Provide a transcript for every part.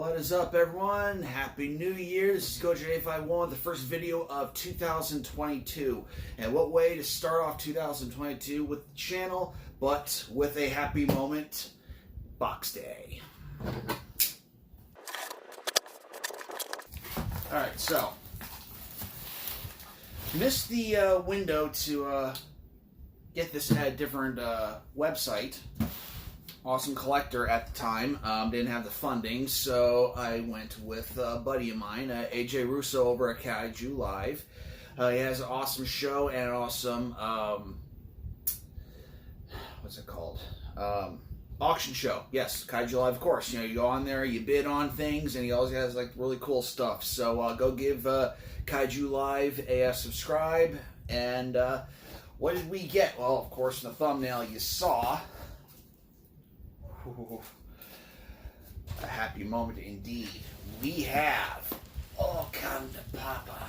What is up, everyone? Happy New Year. This is Coach851, the first video of 2022. And what way to start off 2022 with the channel, but with a happy moment, Box Day. Alright, so, missed the window to get this at a different website. Awesome collector at the time, didn't have the funding, so I went with a buddy of mine, AJ Russo over at Kaiju Live. He has an awesome show and an awesome, what's it called? Auction show. Yes, Kaiju Live, of course. You know, you go on there, you bid on things, and he always has like really cool stuff. So go give Kaiju Live a subscribe. And what did we get? Well, of course, in the thumbnail you saw. Ooh, a happy moment indeed. We have all come to Papa.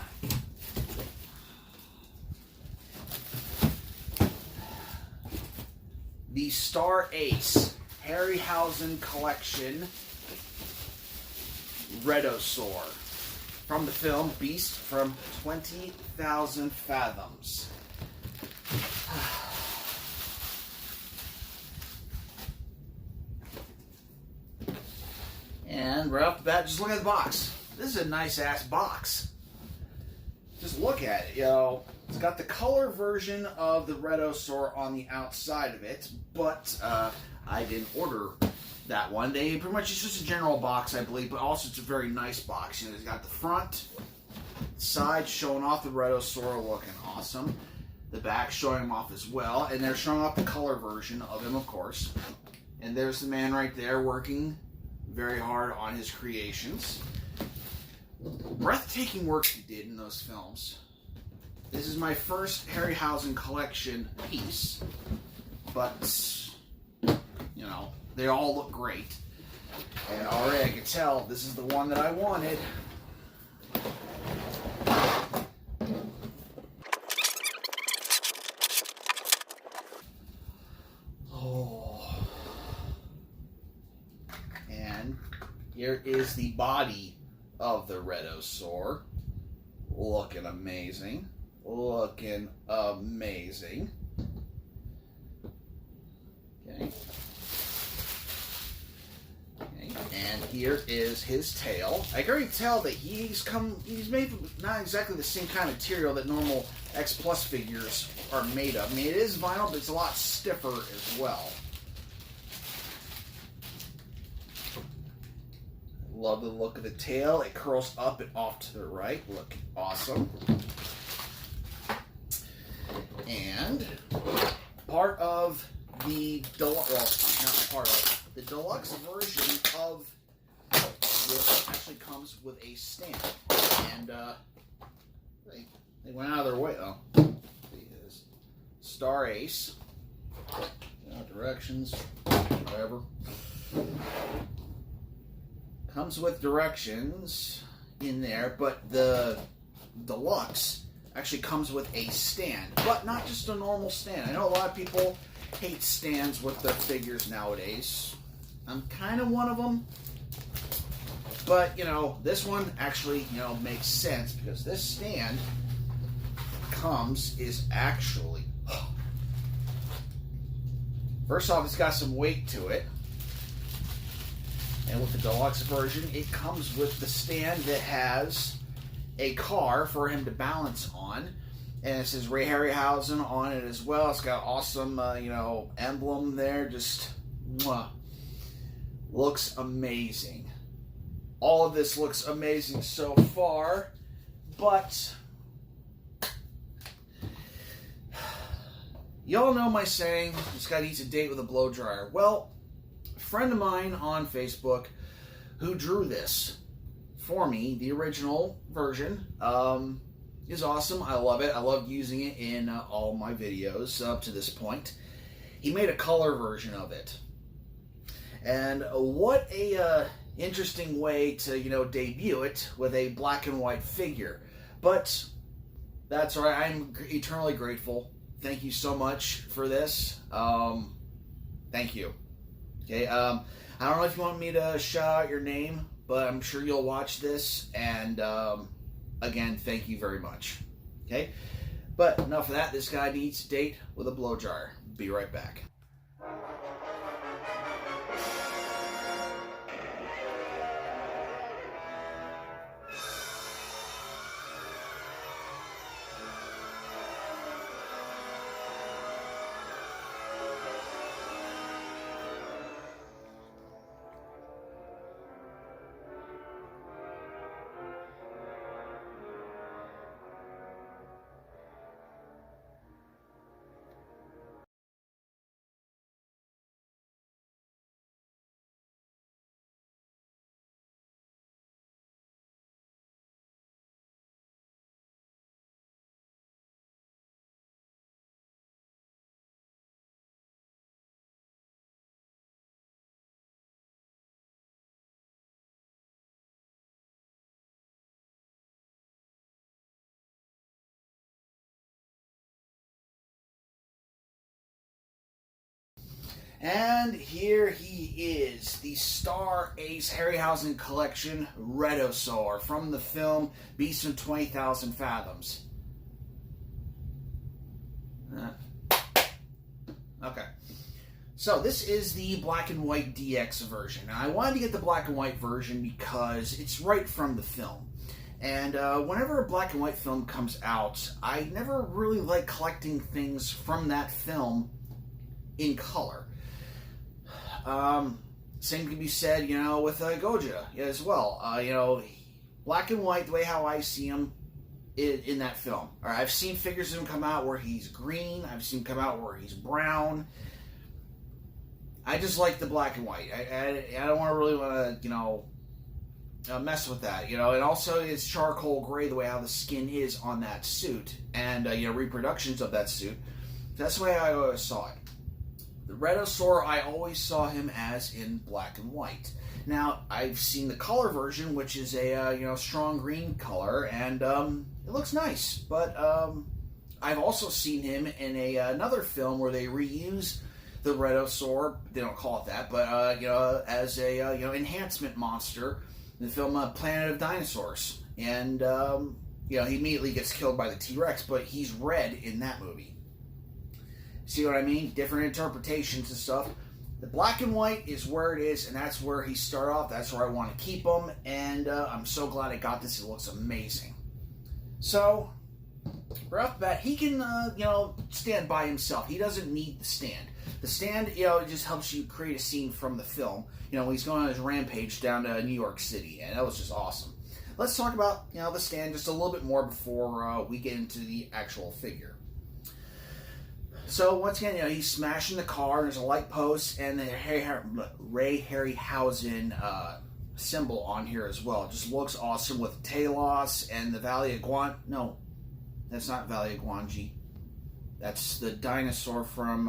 The Star Ace Harryhausen Collection Rhedosaur from the film Beast from 20,000 Fathoms. And right off the bat, just look at the box. This is a nice-ass box. Just look at it, you know. It's got the color version of the Rhedosaur on the outside of it, but I didn't order that one. They pretty much, it's just a general box, I believe, but also it's a very nice box. You know, it's got the front, side showing off the Rhedosaur looking awesome. The back showing him off as well, and they're showing off the color version of him, of course. And there's the man right there working very hard on his creations. Breathtaking work he did in those films. This is my first Harryhausen collection piece, but, you know, they all look great. And already I can tell this is the one that I wanted. Here is the body of the Rhedosaur. Looking amazing. Looking amazing. Okay. And here is his tail. I can already tell that he's made from not exactly the same kind of material that normal X Plus figures are made of. I mean, it is vinyl, but it's a lot stiffer as well. Love the look of the tail. It curls up and off to the right. Looking awesome. And part of the deluxe, well, not part of, the deluxe version of this actually comes with a stand. And they went out of their way, though. Because Star Ace, directions, whatever. Comes with directions in there, but the Deluxe actually comes with a stand, but not just a normal stand. I know a lot of people hate stands with their figures nowadays. I'm kind of one of them, but you know, this one actually, you know, makes sense because this stand is actually, first off, it's got some weight to it. And with the deluxe version, it comes with the stand that has a car for him to balance on. And it says Ray Harryhausen on it as well. It's got awesome, you know, emblem there. Just, mwah. Looks amazing. All of this looks amazing so far. But y'all know my saying, this guy needs a date with a blow dryer. Well, friend of mine on Facebook who drew this for me, the original version, is awesome. I love it. I love using it in all my videos up to this point. He made a color version of it. And what a interesting way to, you know, debut it with a black and white figure. But that's all right. I'm eternally grateful. Thank you so much for this. Thank you. Okay, I don't know if you want me to shout out your name, but I'm sure you'll watch this. And again, thank you very much. Okay? But enough of that. This guy needs to date with a blow dryer. Be right back. And here he is, the Star Ace Harryhausen Collection Rhedosaur from the film Beast from 20,000 Fathoms. Okay. So this is the black and white DX version. Now, I wanted to get the black and white version because it's right from the film. And whenever a black and white film comes out, I never really like collecting things from that film in color. Same can be said, with Goja as well. Black and white, the way how I see him in that film. All right, I've seen figures of him come out where he's green. I've seen him come out where he's brown. I just like the black and white. I don't really want to, mess with that. And also it's charcoal gray, the way how the skin is on that suit, and reproductions of that suit. That's the way I always saw it. The Rhedosaur, I always saw him as in black and white. Now, I've seen the color version, which is a strong green color, and it looks nice. But I've also seen him in another film where they reuse the Rhedosaur. They don't call it that, but as a enhancement monster in the film Planet of Dinosaurs. And he immediately gets killed by the T-Rex, but he's red in that movie. See what I mean? Different interpretations and stuff. The black and white is where it is, and that's where he started off. That's where I want to keep him, and I'm so glad I got this. It looks amazing. So, right off the bat, he can, stand by himself. He doesn't need the stand. The stand, it just helps you create a scene from the film. When he's going on his rampage down to New York City, and that was just awesome. Let's talk about, the stand just a little bit more before we get into the actual figure. So, once again, he's smashing the car, there's a light post, and the Ray Harryhausen symbol on here as well. It just looks awesome with Talos and the Valley of No, that's not Valley of Guanji. That's the dinosaur from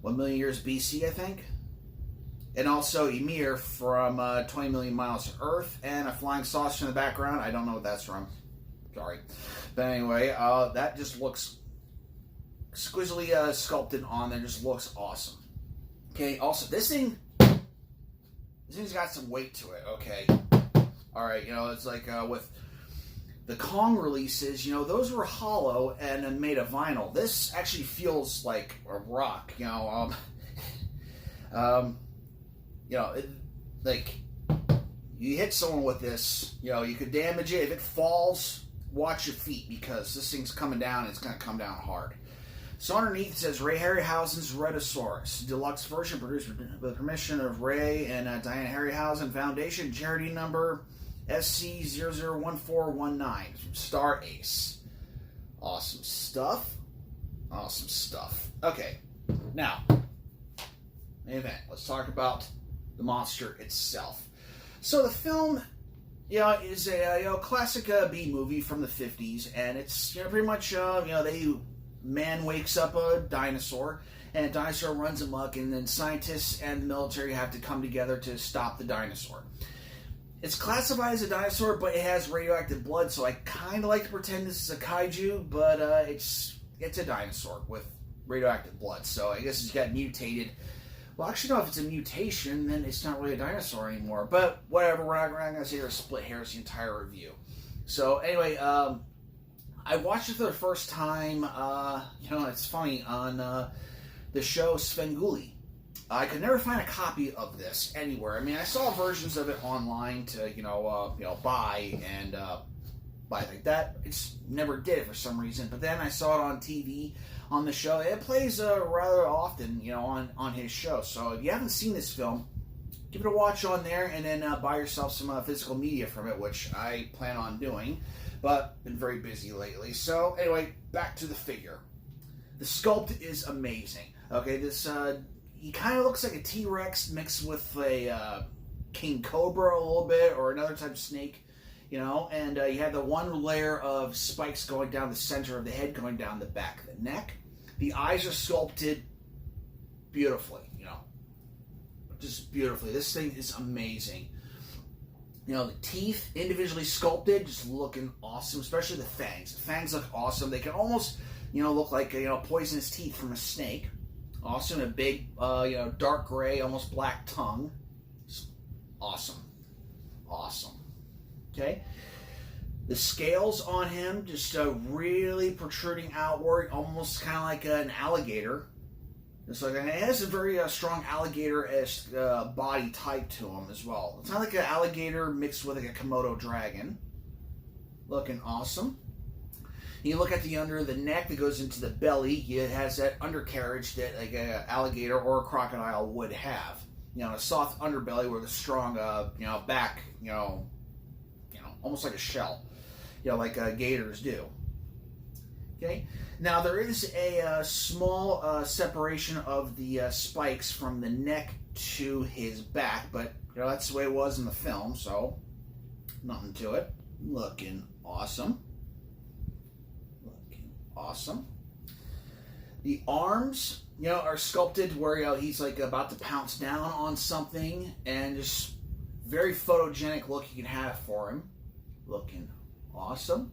1 million years BC, I think. And also Ymir from 20 million miles to Earth, and a flying saucer in the background. I don't know what that's from. Sorry. But anyway, that just looks exquisitely sculpted on there. Just looks awesome. Okay, also this thing's got some weight to it. Okay, all right, it's like with the Kong releases, those were hollow and made of vinyl. This actually feels like a rock. Like you hit someone with this, you could damage it. If it falls, watch your feet, because this thing's coming down. It's going to come down hard. So underneath it says Ray Harryhausen's Rhedosaurus, deluxe version produced with the permission of Ray and Diana Harryhausen Foundation, charity number SC001419 from Star Ace. Awesome stuff. Awesome stuff. Okay, now, main event. Let's talk about the monster itself. So the film, is a classic B movie from the 50s, and it's pretty much man wakes up a dinosaur, and a dinosaur runs amok, and then scientists and the military have to come together to stop the dinosaur. It's classified as a dinosaur, but it has radioactive blood, so I kind of like to pretend this is a kaiju, but it's a dinosaur with radioactive blood, so I guess it's got mutated Well, actually, no, if it's a mutation, then it's not really a dinosaur anymore. But whatever, we're not going to sit here and split hairs the entire review. So anyway, I watched it for the first time, it's funny, on the show Svengoolie. I could never find a copy of this anywhere. I mean, I saw versions of it online to, buy and buy like that. I just never did it for some reason. But then I saw it on TV on the show. It plays rather often, on his show. So if you haven't seen this film, give it a watch on there and then buy yourself some physical media from it, which I plan on doing. But been very busy lately. So anyway, back to the figure. The sculpt is amazing. Okay, this he kind of looks like a T-Rex mixed with a King Cobra a little bit, or another type of snake, and you have the one layer of spikes going down the center of the head, going down the back of the neck. The eyes are sculpted beautifully, just beautifully. This thing is amazing. The teeth individually sculpted, just looking awesome, especially the fangs. The fangs look awesome. They can almost, look like, poisonous teeth from a snake. Awesome, a big, dark gray, almost black tongue. Just awesome. Awesome. Okay? The scales on him just really protruding outward, almost kind of like an alligator. It's like, it has a very strong alligator-esque body type to him as well. It's not like an alligator mixed with like a Komodo dragon. Looking awesome. You look at the under of the neck that goes into the belly. It has that undercarriage that like an alligator or a crocodile would have. A soft underbelly with a strong, back. Almost like a shell. Like gators do. Okay. Now there is a small separation of the spikes from the neck to his back, but that's the way it was in the film, so nothing to it. Looking awesome. Awesome. The arms, are sculpted where he's like about to pounce down on something, and just very photogenic look you can have for him. Looking awesome.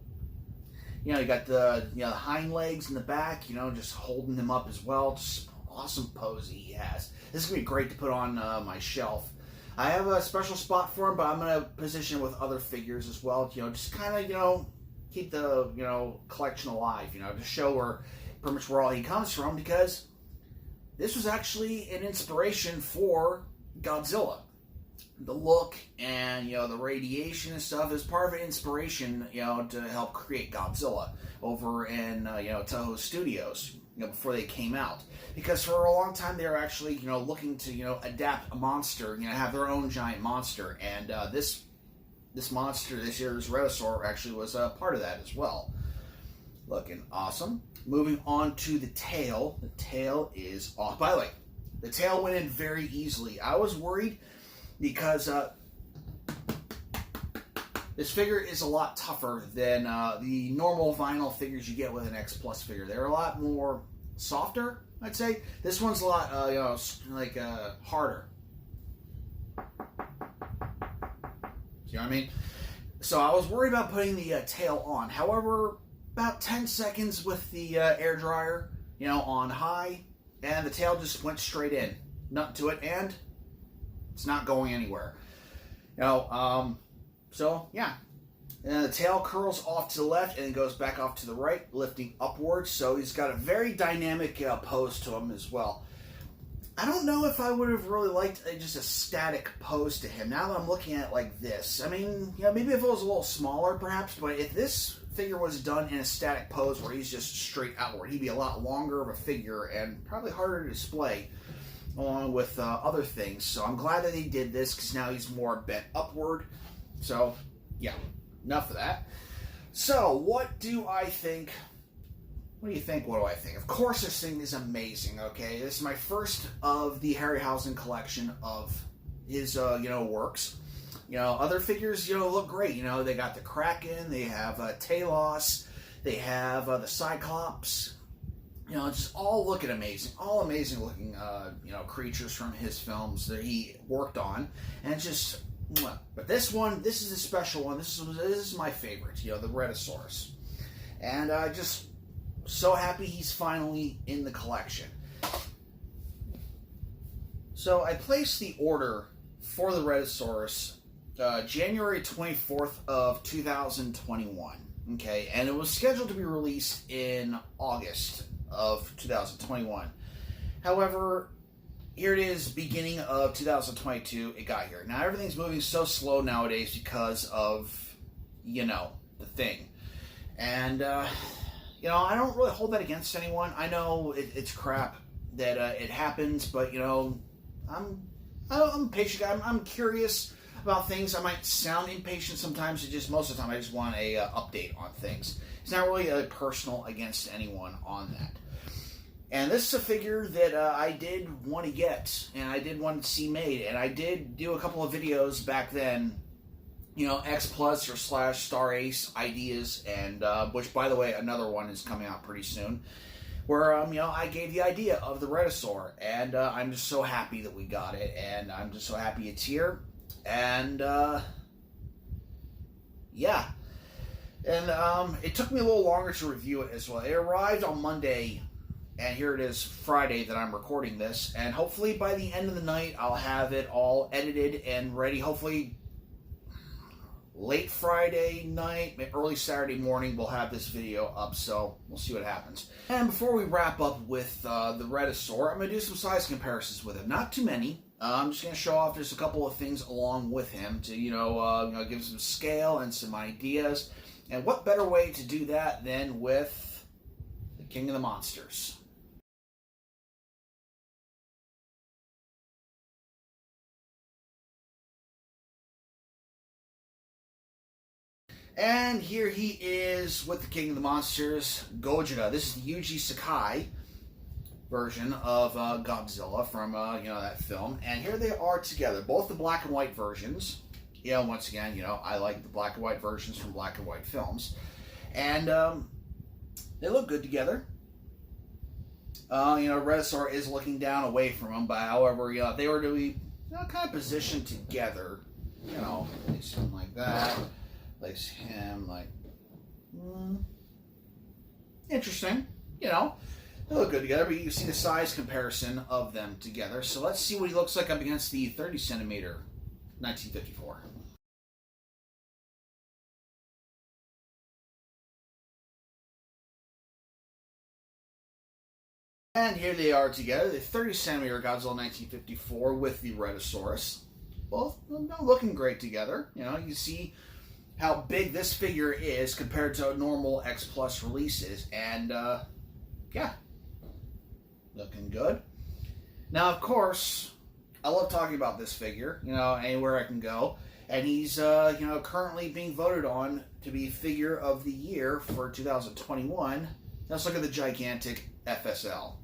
You got the hind legs in the back, just holding him up as well. Just awesome pose he has. This is gonna be great to put on my shelf. I have a special spot for him, but I'm gonna position it with other figures as well. Just kind of keep the collection alive, to show pretty much where all he comes from, because this was actually an inspiration for Godzilla. The look and the radiation and stuff is part of an inspiration to help create Godzilla over in Toho Studios before they came out, because for a long time they were actually looking to adapt a monster, have their own giant monster, and this monster, this year's Rhedosaur, actually was a part of that as well. Looking awesome. Moving on to the tail. The tail is off. By the way, the tail went in very easily. I was worried because this figure is a lot tougher than the normal vinyl figures you get with an X Plus figure. They're a lot more softer, I'd say. This one's a lot, harder. You know what I mean? So I was worried about putting the tail on. However, about 10 seconds with the air dryer, on high, and the tail just went straight in. Nothing to it, and it's not going anywhere. So yeah. And the tail curls off to the left and then goes back off to the right, lifting upwards. So he's got a very dynamic pose to him as well. I don't know if I would have really liked just a static pose to him. Now that I'm looking at it like this, I mean, maybe if it was a little smaller, perhaps. But if this figure was done in a static pose where he's just straight outward, he'd be a lot longer of a figure and probably harder to display, along with other things. So I'm glad that he did this, because now he's more bent upward. So yeah, enough of that. So what do I think? What do you think? What do I think? Of course, this thing is amazing. Okay, this is my first of the Harryhausen collection of his works. Other figures look great. They got the Kraken, they have Talos, they have the Cyclops. Just all looking amazing. All amazing looking, creatures from his films that he worked on. And it's just, but this one, this is a special one. This is my favorite, the Rhedosaurus. And just so happy he's finally in the collection. So I placed the order for the Rhedosaurus January 24th of 2021. Okay, and it was scheduled to be released in August of 2021. However, here it is, beginning of 2022, it got here. Now, everything's moving so slow nowadays because of, you know, the thing. And, you know, I don't really hold that against anyone. I know it's crap that it happens, but, you know, I'm a patient guy. I'm curious about things. I might sound impatient sometimes. It just, most of the time, I just want a update on things. It's not really personal against anyone on that. And this is a figure that I did want to get, and I did want to see made, and I did do a couple of videos back then, you know, X Plus or / Star Ace ideas, and which, by the way, another one is coming out pretty soon, where, you know, I gave the idea of the Rhedosaur, and I'm just so happy that we got it, and I'm just so happy it's here, and, yeah. And it took me a little longer to review it as well. It arrived on Monday, and here it is Friday that I'm recording this, and hopefully by the end of the night I'll have it all edited and ready. Hopefully late Friday night, early Saturday morning, we'll have this video up, so we'll see what happens. And before we wrap up with the Rhedosaur, I'm going to do some size comparisons with him. Not too many. I'm just going to show off just a couple of things along with him to, you know, give some scale and some ideas. And what better way to do that than with the King of the Monsters? And here he is with the King of the Monsters, Gojira. This is the Yuji Sakai version of Godzilla from, you know, that film. And here they are together, both the black and white versions. You know, once again, you know, I like the black and white versions from black and white films. And they look good together. You know, Rhedosaur is looking down away from him, but however, you know, they were to be, you know, kind of positioned together. You know, something like that. Place him like, interesting, you know, they look good together, but you can see the size comparison of them together. So let's see what he looks like up against the 30 centimeter 1954. And here they are together, the 30 centimeter Godzilla 1954 with the Rhedosaurus. Both looking great together. You know, you see how big this figure is compared to normal X Plus releases, and yeah, looking good. Now, of course, I love talking about this figure, you know, anywhere I can go, and he's you know, currently being voted on to be Figure of the Year for 2021. Let's look at the gigantic FSL.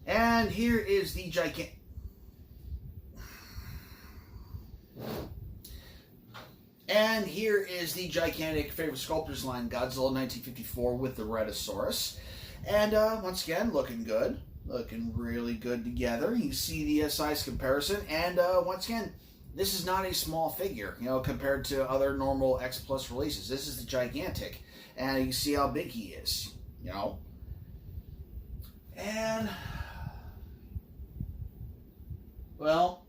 And here is the gigantic... And here is the gigantic favorite sculptors line, Godzilla 1954 with the Rhedosaurus. And once again, looking good. Looking really good together. You see the size comparison. And once again, this is not a small figure, you know, compared to other normal X Plus releases. This is the gigantic. And you see how big he is, you know. And... well,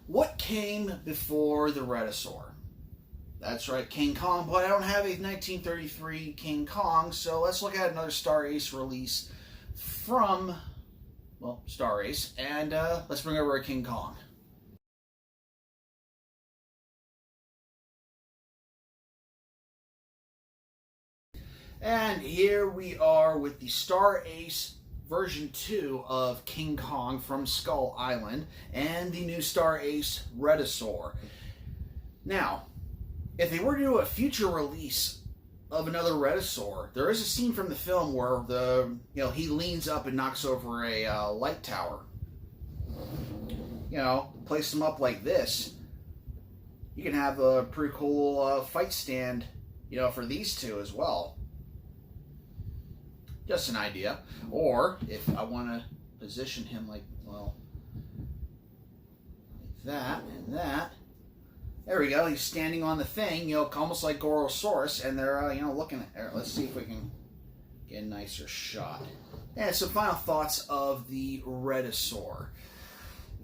what came before the Rhedosaur? That's right, King Kong, but I don't have a 1933 King Kong, so let's look at another Star Ace release from, well, Star Ace, and let's bring over a King Kong. And here we are with the Star Ace version 2 of King Kong from Skull Island and the new Star Ace Rhedosaur. Now, if they were to do a future release of another Rhedosaur, there is a scene from the film where he leans up and knocks over a light tower. You know, place them up like this. You can have a pretty cool fight stand, you know, for these two as well. Just an idea. Or, if I want to position him like, well, like that and that, There we go. He's standing on the thing, almost like Gorosaurus, and they're, looking at there. Let's see if we can get a nicer shot. And some final thoughts of the Rhedosaur.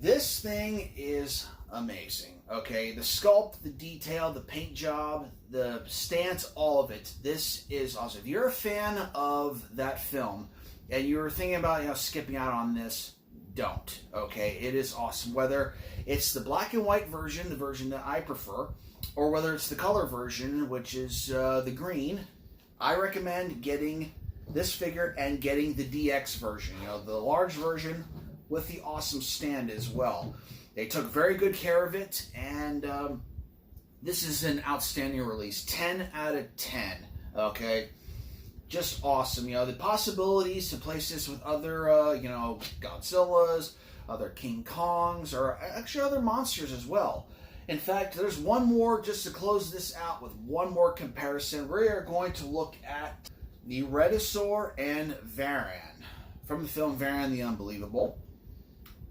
This thing is amazing, okay? The sculpt, the detail, the paint job, the stance, all of it. This is awesome. If you're a fan of that film and you're thinking about, skipping out on this, don't, okay? It is awesome. Whether it's the black and white version, the version that I prefer, or whether it's the color version, which is the green, I recommend getting this figure and getting the DX version, the large version with the awesome stand as well. They took very good care of it, and this is an outstanding release. 10 out of 10, okay? Just awesome. The possibilities to place this with other, Godzillas, other King Kongs, or actually other monsters as well. In fact, there's one more, just to close this out with one more comparison. We are going to look at the Rhedosaur and Varane from the film Varane the Unbelievable.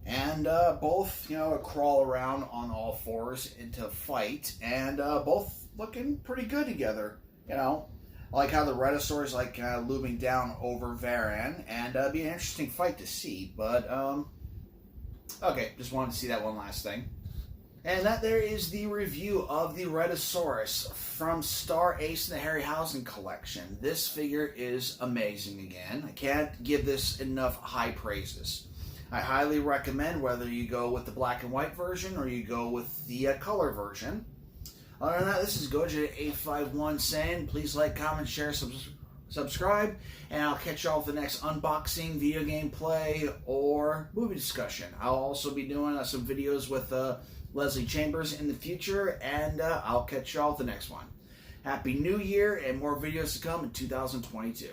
And both, crawl around on all fours into fight, and both looking pretty good together, I like how the Rhedosaur is like looming down over Varane, and it'd be an interesting fight to see. But okay, just wanted to see that one last thing. And that there is the review of the Rhedosaurus from Star Ace and the Harryhausen collection. This figure is amazing again. I can't give this enough high praises. I highly recommend whether you go with the black and white version or you go with the color version. Other than that, this is Goja851 saying, please like, comment, share, subscribe, and I'll catch y'all for the next unboxing, video game play, or movie discussion. I'll also be doing some videos with Leslie Chambers in the future, and I'll catch y'all for the next one. Happy New Year, and more videos to come in 2022.